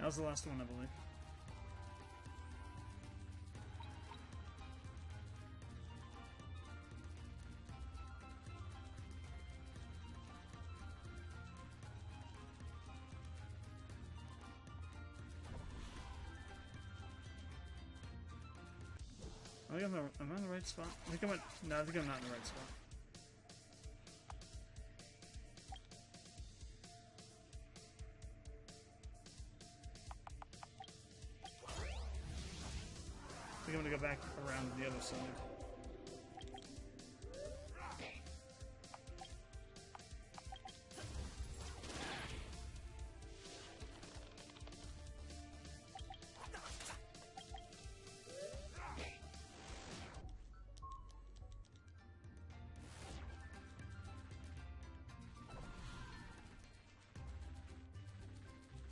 That was the last one, I believe. Am I in the right spot? I think no, I think I'm not in the right spot. I think I'm gonna go back around to the other side.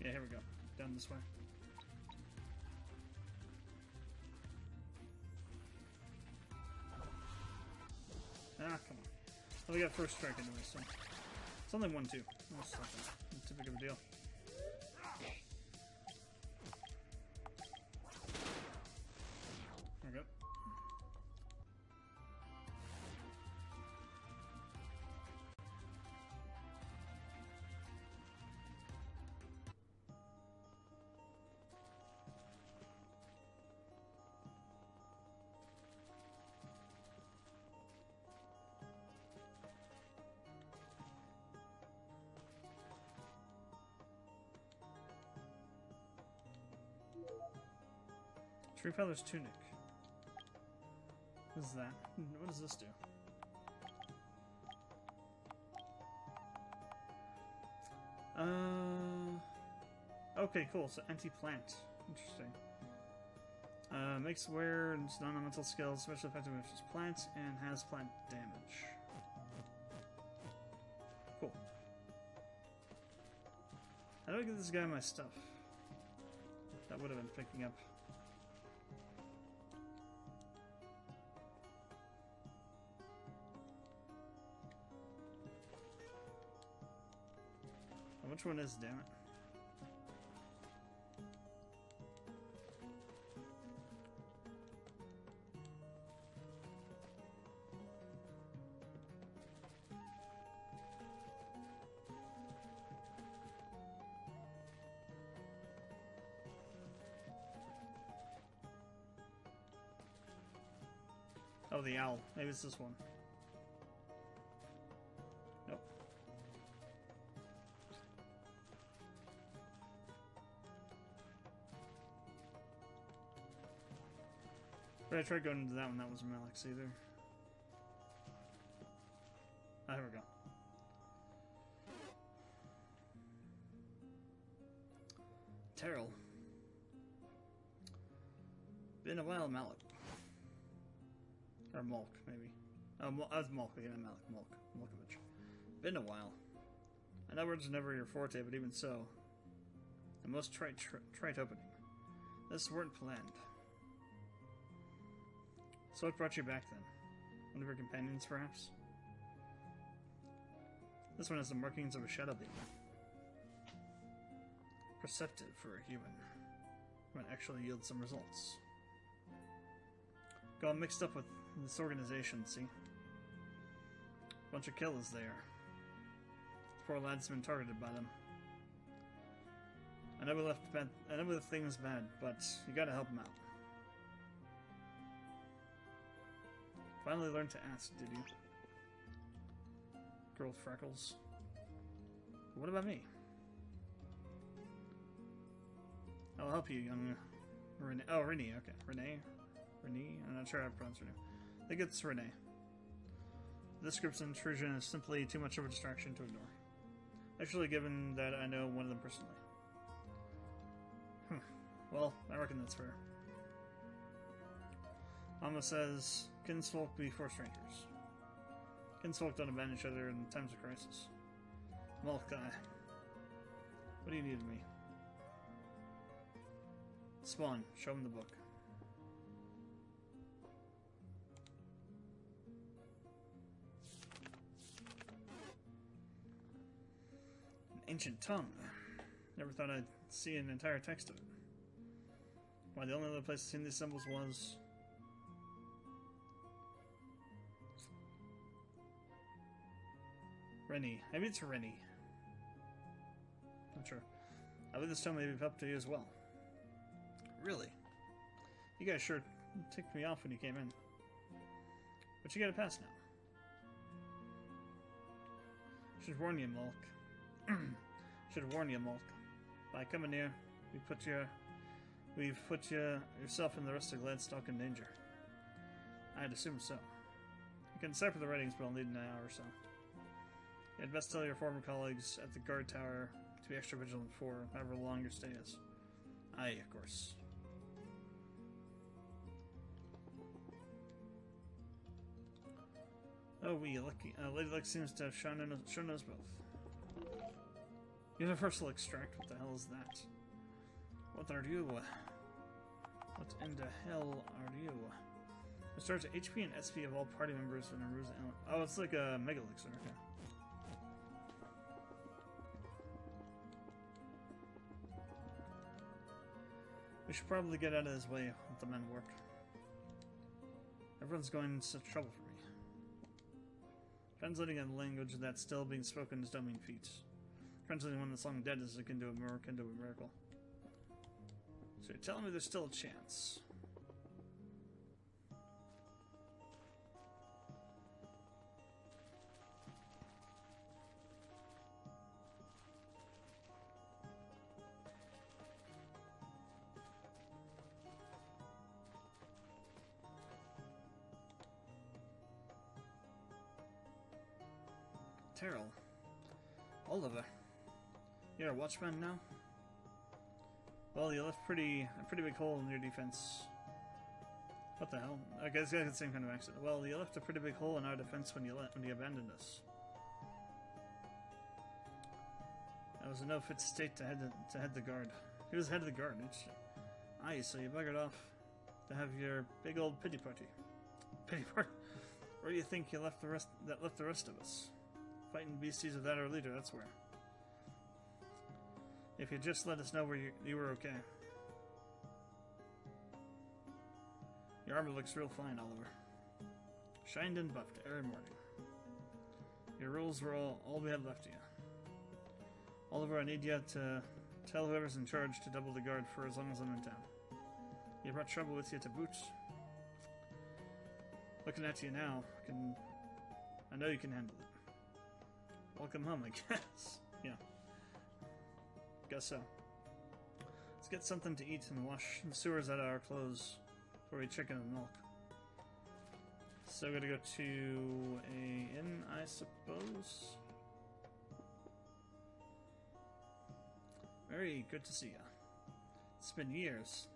Yeah, here we go. Down this way. Ah, come on. Well, we got first strike anyway, so... It's only 1-2. That's not too big of a deal. There we go. Tree Feather's Tunic. What is that? What does this do? Okay, cool. So anti-plant. Interesting. Makes wear and non-elemental skills, especially effective if it's plant, and has plant damage. Cool. How do I get this guy my stuff? That would have been picking up. Which one is, damn it? Oh, the owl. Maybe it's this one. Nope. But I tried going into that one, that wasn't Alex either. Ah, here we go. Terrell. Been a while, Malik. Or Mulk, maybe. Oh, that's Mulk again, Malik. Mulkovich. Been a while. I know words are never your forte, but even so. A most trite opening. This weren't planned. So what brought you back then? One of your companions, perhaps? This one has the markings of a shadow beam. Perceptive for a human. Might actually yield some results. Got all mixed up with this organization, see? Bunch of killers there. This poor lad's been targeted by them. I know we left things bad, but you gotta help him out. Finally learned to ask, did you? Girl with freckles. What about me? I'll help you, young Renee. Oh, Renee, okay. Renee? I'm not sure how to pronounce her name. I think it's Renee. This group's intrusion is simply too much of a distraction to ignore. Especially given that I know one of them personally. Well, I reckon that's fair. Mama says, kinsfolk before strangers. Kinsfolk don't abandon each other in times of crisis. Mulkai, what do you need of me? Spawn, show him the book. An ancient tongue. Never thought I'd see an entire text of it. Why, the only other place I've seen these symbols was... Rennie. Maybe it's Rennie. Not sure. I believe this stone may be up to you as well. Really? You guys sure ticked me off when you came in. But you got a pass now. Should warn you, Mulk. Should warn you, Mulk. By coming here, we've put yourself and the rest of Gladstock in danger. I'd assume so. You can decipher the writings, but I'll need an hour or so. You'd best tell your former colleagues at the guard tower to be extra vigilant for however long your stay is. Aye, of course. Oh, we lucky. Lady Luck seems to have shown us both. Universal extract? What the hell is that? What are you? What in the hell are you? Restores HP and SP of all party members in a ruse. Oh, it's like a Mega Elixir. Okay. We should probably get out of his way with the men work. Everyone's going into such trouble for me. Translating a language that's still being spoken is no mean feat. Translating one that's long dead is akin to a miracle. So you're telling me there's still a chance? Terrell. Oliver. You're a watchman now? Well, you left a pretty big hole in your defense. What the hell? I guess I got the same kind of accent. Well, you left a pretty big hole in our defense when you abandoned us. I was in no fit state to head the guard. He was head of the guard. Aye, so you buggered off to have your big old pity party. Pity party? Where do you think you left the rest of us? Fighting beasties without our leader, that's where. If you just let us know where you were okay. Your armor looks real fine, Oliver. Shined and buffed every morning. Your rules were all we had left of you. Oliver, I need you to tell whoever's in charge to double the guard for as long as I'm in town. You brought trouble with you to boot. Looking at you now, I know you can handle it. Welcome home, I guess. Yeah. Guess so. Let's get something to eat and wash the sewers out of our clothes before we chicken and milk. So we're gonna go to a inn, I suppose. Very good to see ya. It's been years.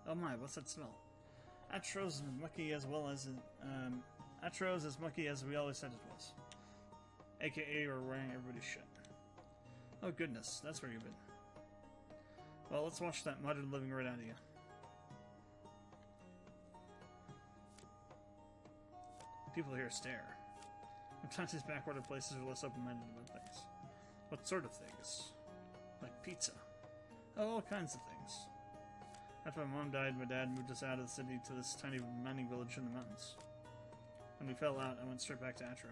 Oh my, what's that smell? Atro's mucky as well as Atro's as mucky as we always said it was. AKA we're wearing everybody's shit. Oh goodness, that's where you've been. Well, let's wash that modern living right out of you. People here stare. Sometimes these backwater places are less open-minded about things. What sort of things? Like pizza. Oh, all kinds of things. After my mom died, my dad moved us out of the city to this tiny mining village in the mountains. When we fell out, I went straight back to Atra.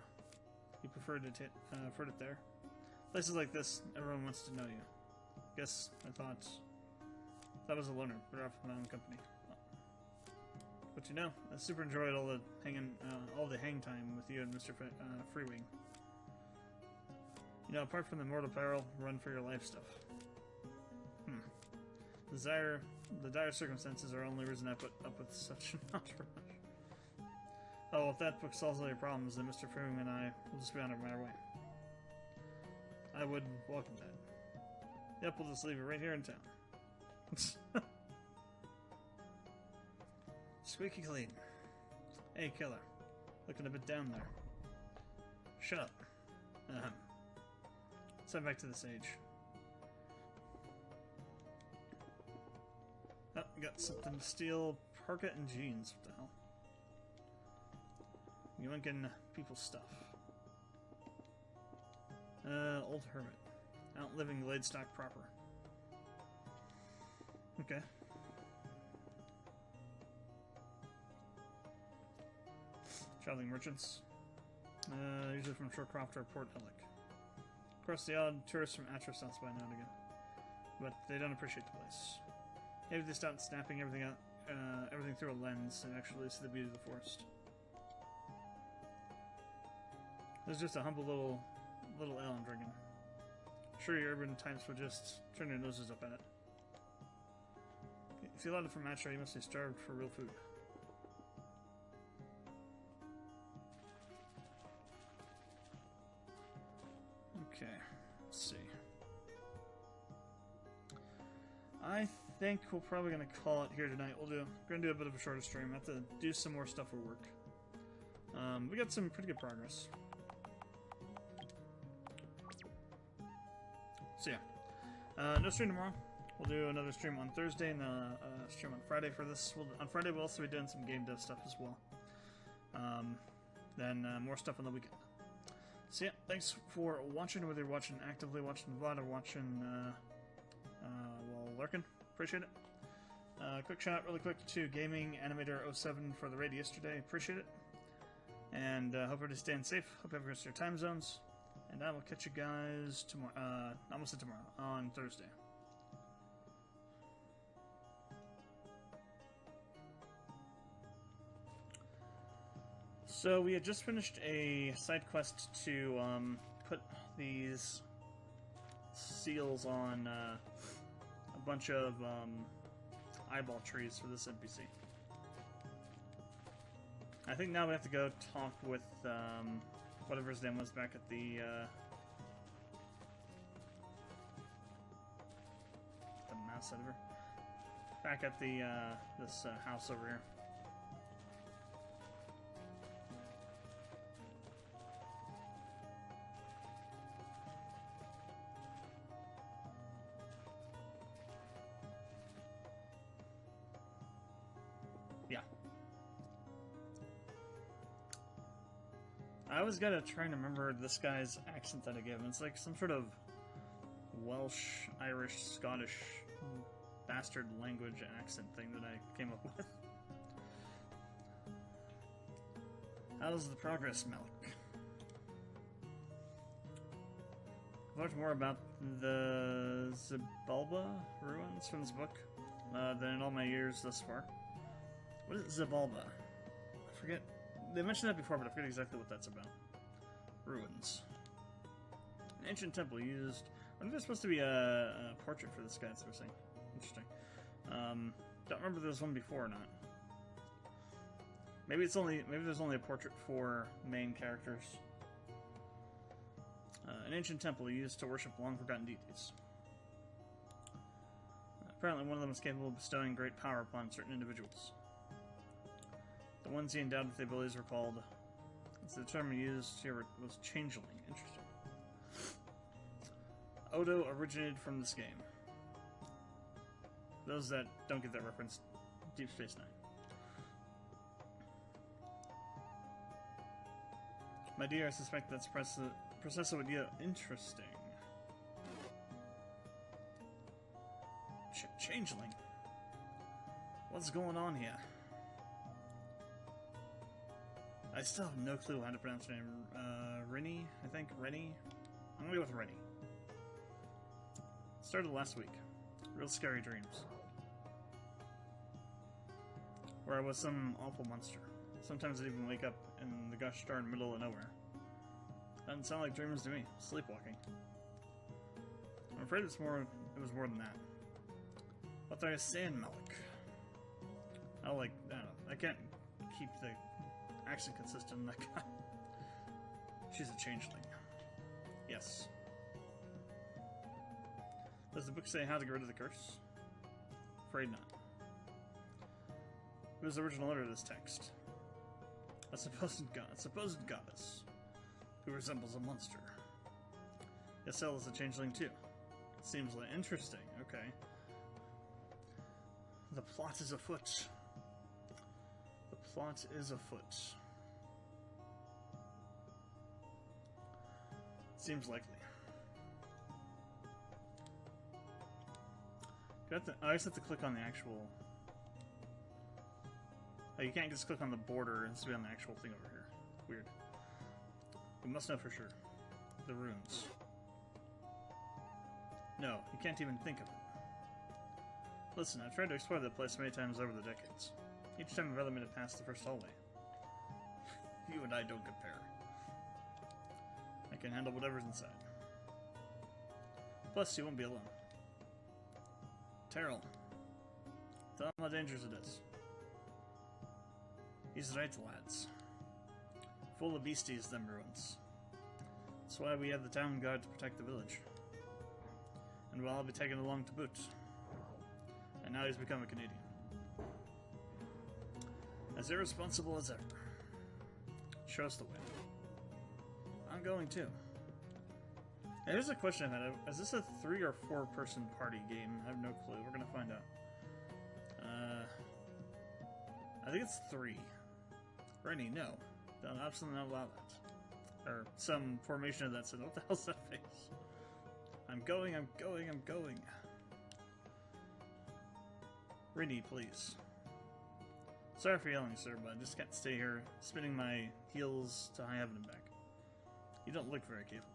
You preferred it there? Places like this, everyone wants to know you. Guess I thought that was a loner, better off with my own company. But you know, I super enjoyed all the hang time with you and Mr. Freewing. You know, apart from the mortal peril, run for your life stuff. The dire circumstances are the only reason I put up with such an entourage. Oh, if that book solves all your problems, then Mr. Freewing and I will just be on our way. I would welcome that. Yep, we'll just leave it right here in town. Squeaky clean. Hey, killer. Looking a bit down there. Shut up. Let's head back to the sage. Oh, got something to steal. Parka and jeans. What the hell? Yoinking people's stuff. Old hermit. Outliving Gladestock proper. Okay. Traveling merchants. Usually from Shorecroft or Port Ellic. Of course, the odd tourists from Atros stops by now and again. But they don't appreciate the place. Maybe they start snapping everything through a lens and actually see the beauty of the forest. There's just a humble little ale I'm drinking. Sure, your urban types will just turn their noses up at it. If you allowed it from Matra, you must be starved for real food. Okay, let's see. I think we're probably gonna call it here tonight. We're gonna do a bit of a shorter stream. I have to do some more stuff for work. We got some pretty good progress. So yeah, no stream tomorrow. We'll do another stream on Thursday and a stream on Friday for this. On Friday we'll also be doing some game dev stuff as well. Then more stuff on the weekend. So yeah, thanks for watching, whether you're watching actively, watching VOD, or watching while lurking. Appreciate it. Quick shout out really quick to Gaming Animator 07 for the raid yesterday. Appreciate it. And hope everybody's staying safe. Hope everyone's in your time zones. And I will catch you guys tomorrow. Almost tomorrow, on Thursday. So we had just finished a side quest to put these seals on a bunch of eyeball trees for this NPC. I think now we have to go talk with whatever his name was back at the mouse editor. Back at the this house over here. Yeah. I always gotta try and remember this guy's accent that I give him. It's like some sort of Welsh, Irish, Scottish bastard language accent thing that I came up with. How's the progress, Malik? I've learned more about the Zabalba ruins from this book than in all my years thus far. What is Zabalba? I forget. They mentioned that before, but I forget exactly what that's about. Ruins. An ancient temple used... I wonder if there's supposed to be a portrait for this guy, that's what we're saying. Interesting. Don't remember if there was one before or not. Maybe there's only a portrait for main characters. An ancient temple used to worship long-forgotten deities. Apparently one of them is capable of bestowing great power upon certain individuals. The ones he endowed with the abilities were called... The term used here was changeling. Interesting. Odo originated from this game. Those that don't get that reference, Deep Space Nine. My dear, I suspect that's precisely what you... Interesting. Changeling. What's going on here? I still have no clue how to pronounce her name. Rennie, I think? Rennie? I'm gonna go with Rennie. Started last week. Real scary dreams. Where I was some awful monster. Sometimes I'd even wake up in the gosh darn middle of nowhere. Doesn't sound like dreams to me. Sleepwalking. I'm afraid it was more than that. What are you saying, Malik? I don't know. I can't keep the accent consistent in that guy. She's a changeling. Yes. Does the book say how to get rid of the curse? Afraid not. Who is the original owner of this text? A supposed goddess who resembles a monster. Yassel is a changeling too. Seems like interesting. Okay. The plot is afoot. The plot is afoot. Seems likely. I just have to click on the actual... Oh, you can't just click on the border and be on the actual thing over here. Weird. We must know for sure. The runes. No, you can't even think of it. Listen, I've tried to explore that place many times over the decades. Each time I've rather made it past the first hallway. You and I don't compare. I can handle whatever's inside. Plus, you won't be alone. Terrell. Tell him how dangerous it is. He's right, lads. Full of beasties, them ruins. That's why we have the town guard to protect the village. And well, I'll be taken along to boot. And now he's become a Canadian. As irresponsible as ever. Show us the way. I'm going too. Here's a question I had. Is this a 3 or 4 person party game? I have no clue. We're gonna find out. I think it's 3. Rennie, no. Don't absolutely not allow that. Or some formation of that said, what the hell's that face? I'm going, I'm going, I'm going. Rennie, please. Sorry for yelling, sir, but I just can't stay here spinning my heels to high heaven and back. You don't look very capable.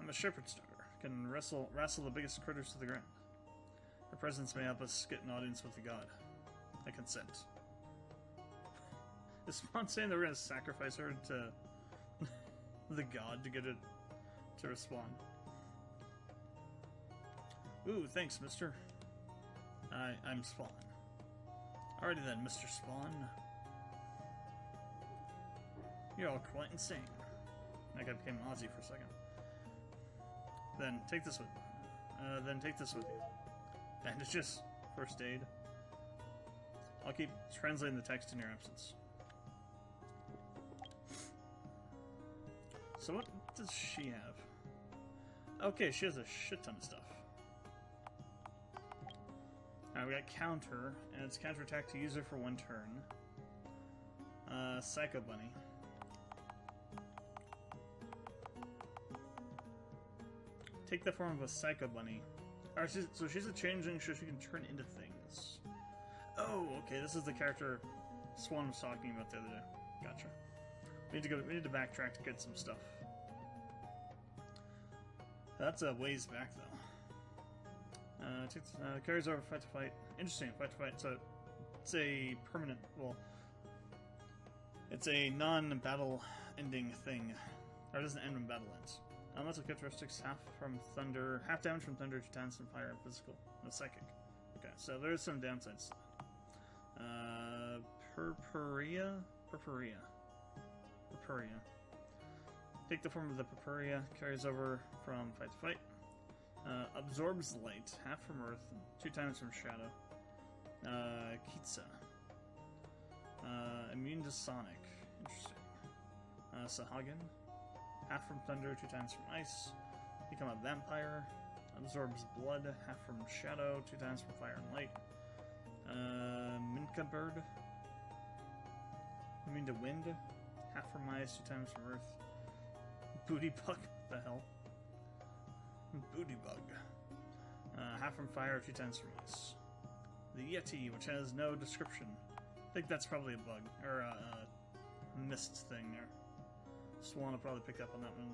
I'm a shepherd starter. Can wrestle the biggest critters to the ground. Her presence may help us get an audience with the god. I consent. Is Spawn saying that we're gonna sacrifice her to the god to get it to respond? Ooh, thanks, mister. I'm Spawn. Alrighty then, Mr. Spawn. You're all quite insane. Like I became Aussie for a second. Then take this with you. Bandages, first aid. I'll keep translating the text in your absence. So what does she have? Okay, she has a shit ton of stuff. Alright, we got counter, and it's counterattack to user for 1 turn. Psycho Bunny. Take the form of a Psycho Bunny. Alright, so she's a changeling, so she can turn into things. Oh, okay, this is the character Swan was talking about the other day. Gotcha. We need to backtrack to get some stuff. That's a ways back, though. Carries over fight to fight. Interesting, fight to fight. So it's a permanent, well, it's a non-battle ending thing. Or it doesn't end when battle ends. Mental characteristics: half damage from thunder, 2 times from fire, and physical, no psychic. Okay, so there's some downsides. Purpurea. Take the form of the Purpurea. Carries over from fight to fight. Absorbs light, half from earth, 2 times from shadow. Kitsa. Immune to sonic. Interesting. Sahagin. Half from thunder, 2 times from ice. Become a vampire. Absorbs blood, half from shadow, 2 times from fire and light. Minka bird. Immune to wind. Half from ice, 2 times from earth. Booty bug. What the hell? Booty bug. Half from fire, 2 times from ice. The Yeti, which has no description. I think that's probably a bug. Or a mist thing there. Swan will probably pick up on that when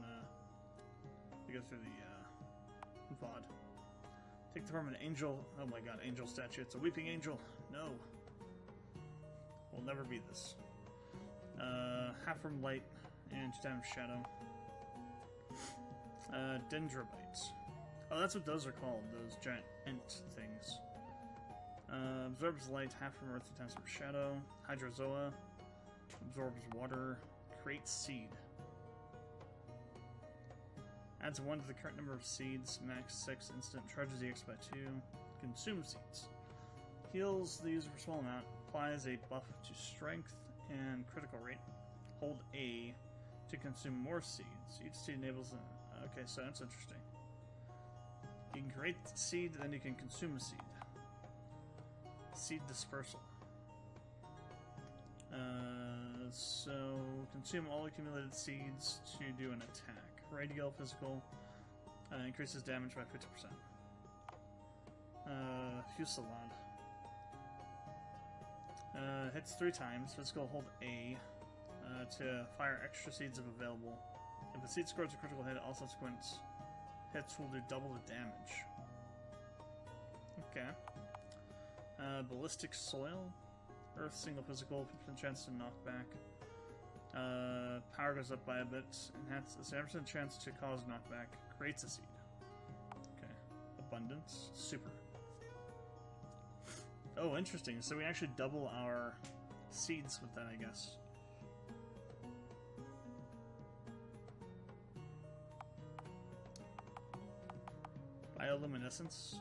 we go through the VOD. Take the form of an angel. Oh my god, angel statue. It's a weeping angel. No. We'll never be this. Half from light and 2 times shadow. Dendrobites. Oh, that's what those are called, those giant ent things. Absorbs light, half from earth, 2 times from shadow. Hydrozoa. Absorbs water. Creates seed. Adds 1 to the current number of seeds. Max 6. Instant. Charges EX by 2. Consumes seeds. Heals the user for a small amount. Applies a buff to strength and critical rate. Hold A to consume more seeds. Each seed enables an... Okay, so that's interesting. You can create seed, then you can consume a seed. Seed dispersal. So consume all accumulated seeds to do an attack. Radial physical increases damage by 50%. Fusillade. Hits 3 times. Physical, hold A to fire extra seeds if available. If a seed scores a critical hit, all subsequent hits will do double the damage. Okay. Ballistic Soil. Earth, single physical, 50% chance to knock back. Power goes up by a bit. Enhance a 7% chance to cause knockback. Creates a seed. Okay. Abundance. Super. Oh, interesting. So we actually double our seeds with that, I guess. Bioluminescence.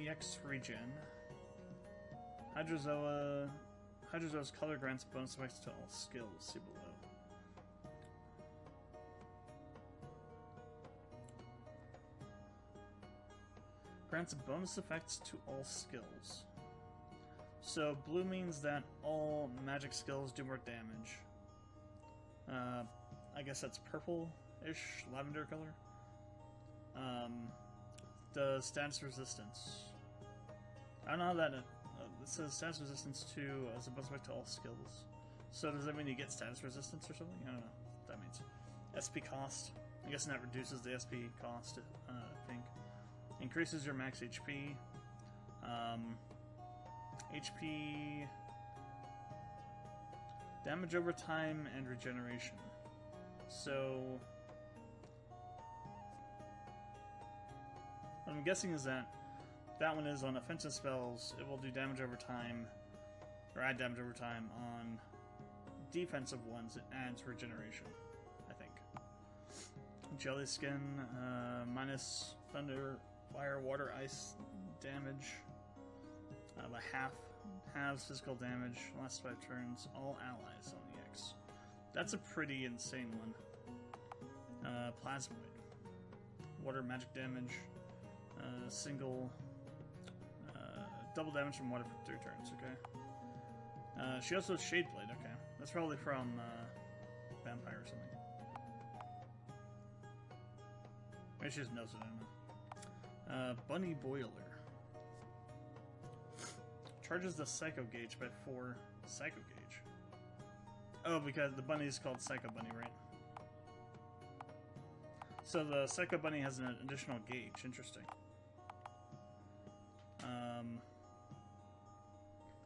EX regen. Hydrozoa's color grants bonus effects to all skills. See below. Grants bonus effects to all skills. So blue means that all magic skills do more damage. I guess that's purple-ish, lavender color. Does status resistance. I don't know how that... it says status resistance to as a bonus effect to all skills. So does that mean you get status resistance or something? I don't know what that means. SP cost. I'm guessing that reduces the SP cost, I think. Increases your max HP. HP... damage over time and regeneration. So... what I'm guessing is that one is on offensive spells, it will do damage over time, or add damage over time. On defensive ones, it adds regeneration, I think. Jelly Skin, minus thunder, fire, water, ice damage by halves physical damage, last 5 turns, all allies on EX. That's a pretty insane one. Plasmoid. Water magic damage, single, double damage from water for 3 turns, okay. She also has Shade Blade, okay. That's probably from Vampire or something. Maybe she just knows it, I don't know. Bunny Boiler. Charges the Psycho Gauge by 4 Psycho Gauge. Oh, because the bunny is called Psycho Bunny, right? So the Psycho Bunny has an additional gauge. Interesting.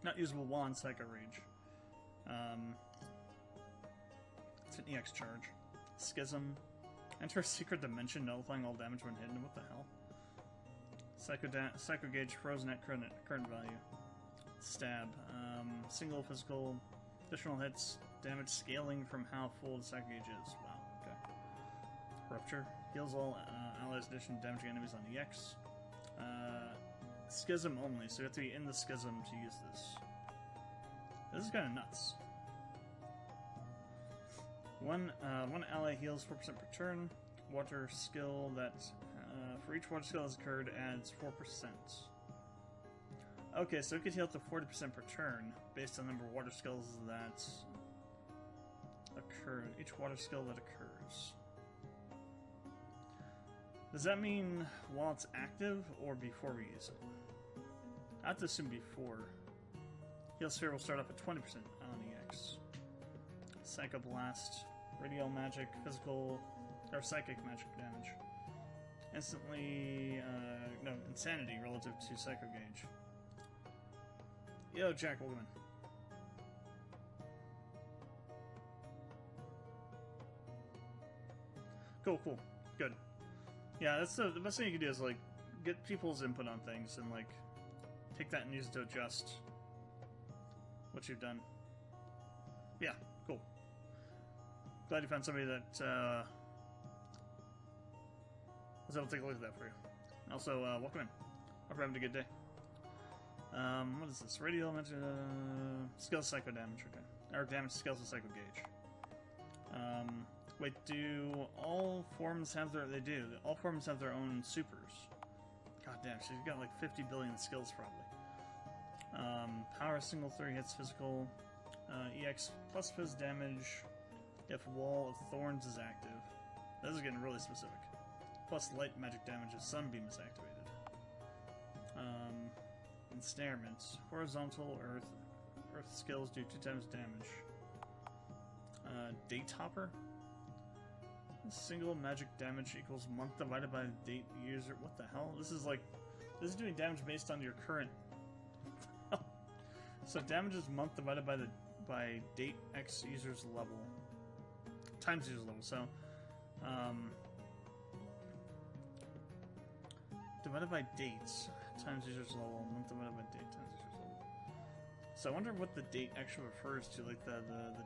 Not usable while on Psycho Rage. It's an EX charge. Schism. Enter a secret dimension, nullifying all damage when hidden. What the hell? Psycho Gauge frozen at current value. Stab. Single physical. Additional hits. Damage scaling from how full the Psycho Gauge is. Wow, okay. Rupture. Heals all allies addition damaging enemies on EX. Schism only, so you have to be in the schism to use this. This is kind of nuts. One ally heals 4% per turn. Water skill that for each water skill has occurred adds 4%. Okay, so it could heal up to 40% per turn based on the number of water skills that occur. Each water skill that occurs. Does that mean while it's active or before we use it? I have to assume before. Heal Sphere will start off at 20% on EX. Psycho Blast, Radial Magic, Physical, or Psychic Magic damage. Instantly, no, Insanity relative to Psycho Gauge. Yo, Jack, welcome in. Cool, good. Yeah, that's the best thing you can do is, like, get people's input on things and, like, take that and use it to adjust what you've done. Yeah, cool. Glad you found somebody that, was able to take a look at that for you. Also, welcome in. Hope you're having a good day. What is this? Radial magic, skills psycho damage, okay. Or damage skills with psycho gauge. Wait, do all forms have their... They do. All forms have their own supers. God damn, she's got like 50 billion skills probably. Power single 3 hits physical. EX plus phys damage if Wall of Thorns is active. This is getting really specific. plus light magic damage if Sunbeam is activated. Ensnarement. Horizontal earth skills do 2 times damage. Date Hopper. Single magic damage equals month divided by date user. What the hell? This is doing damage based on your current. So damage is month divided by date x user's level times user's level. So divided by dates times user's level, month divided by date times user's level. So I wonder what the date actually refers to, like the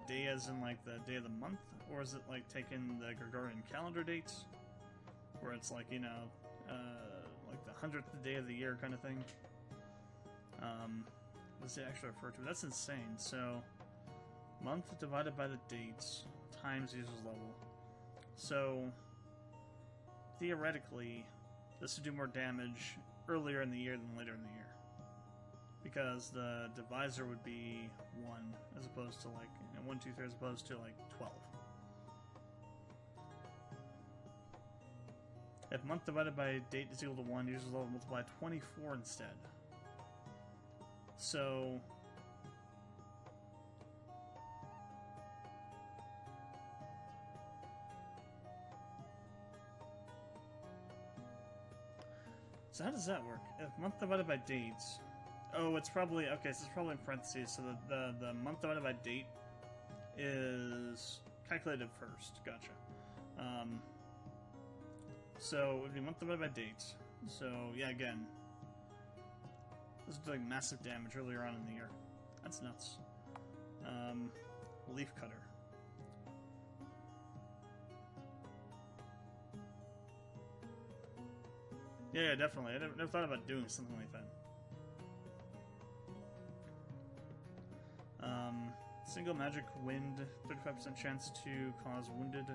day as in like the day of the month, or is it like taking the Gregorian calendar dates, where it's like, you know, like the 100th day of the year kind of thing. What does it actually refer to? That's insane. So month divided by the dates times user's level. So theoretically, this would do more damage earlier in the year than later in the year, because the divisor would be 1 as opposed to like 1, 2, 3 as opposed to like 12. If month divided by date is equal to 1, user's level multiply 24 instead. So how does that work? If month divided by dates... Oh, it's probably... Okay, so it's probably in parentheses. So the month divided by date is calculated first. Gotcha. So it would be month divided by date. So, yeah, again. This is doing massive damage earlier on in the year. That's nuts. Leaf Cutter. Yeah, definitely. I never thought about doing something like that. Single magic wind, 35% chance to cause wounded,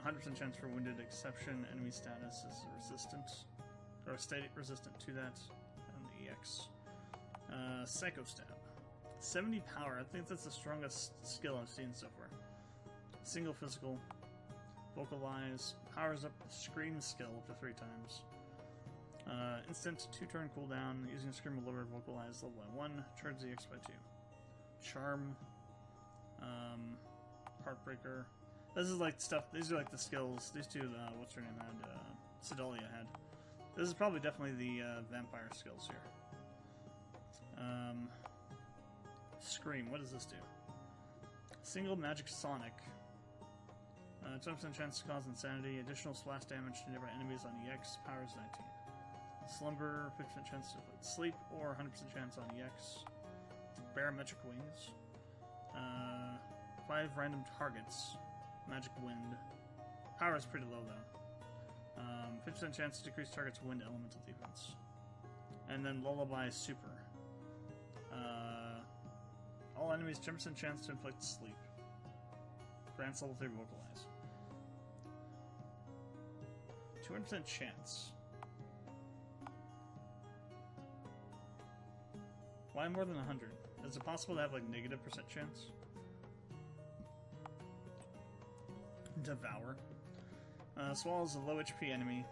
100% chance for wounded exception. Enemy status is resistant, or state resistant to that. And the EX. Psycho Stab. 70 power. I think that's the strongest skill I've seen so far. Single physical. Vocalize. Powers up the Scream skill up to 3 times. Instant 2-turn cooldown. Using Scream will lower Vocalize level by 1. Charge the EX by 2. Charm. Heartbreaker. This is like stuff. These are like the skills. These two, what's her name had? Sedalia had. This is probably definitely the vampire skills here. Scream. What does this do? Single magic sonic. 20% chance to cause insanity. Additional splash damage to nearby enemies on EX. Powers 19. Slumber. 50% chance to sleep, or 100% chance on EX. Barometric wings. 5 random targets. Magic wind. Power is pretty low though. 50% chance to decrease target's wind elemental defense. And then Lullaby super. All enemies 10% chance to inflict sleep. Grants level 3 vocalize. 200% chance. Why more than 100? Is it possible to have like negative % chance? Devour. Swallows a low HP enemy.